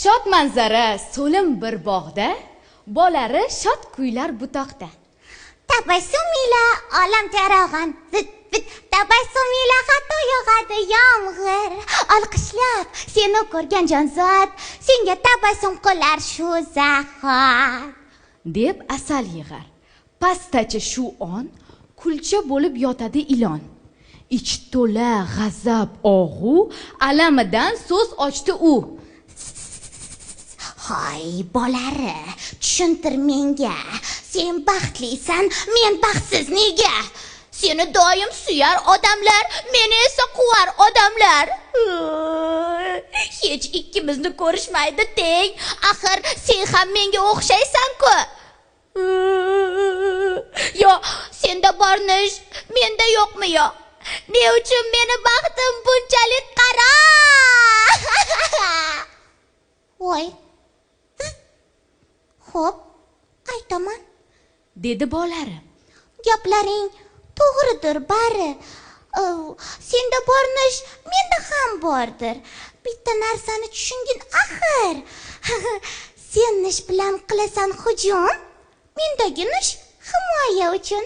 Shod manzara so'lim bir bog'da, bolari shod kuylar butoqda. Tabassum ila olam charog'an, zit-bit, tabassum ila hatto yog'adi yomg'ir. Olqishlab seni ko'rgan jonzot, senga tabassum qilar shu zahot. Deb asal yig'ar. Pastachi shu on kulcha bo'lib yotadi ilon. Ich to'la g'azab og'u, alamidan so'z ochdi u. Hoy bolari, tushuntir menga. Sen baxtlisan, men baxtsiz nega? Seni doim suyar odamlar, meni esa quvar odamlar. Hech ikkimizni ko'rishmaydi teng. Axir sen ham menga o'xshaysan-ku. Yo, senda bormish, menda yo'qmi yo? Ne uchun meni baxtim bunchalik qaro? Voy. Xo'p, qaytaman, dedi bolari. Gaplaring to'g'ridir bari. Senda bormish, menda ham bordir. Bitta narsani tushungin axir. Sen nish bilan qilasan hujum, mendagi nish himoya uchun.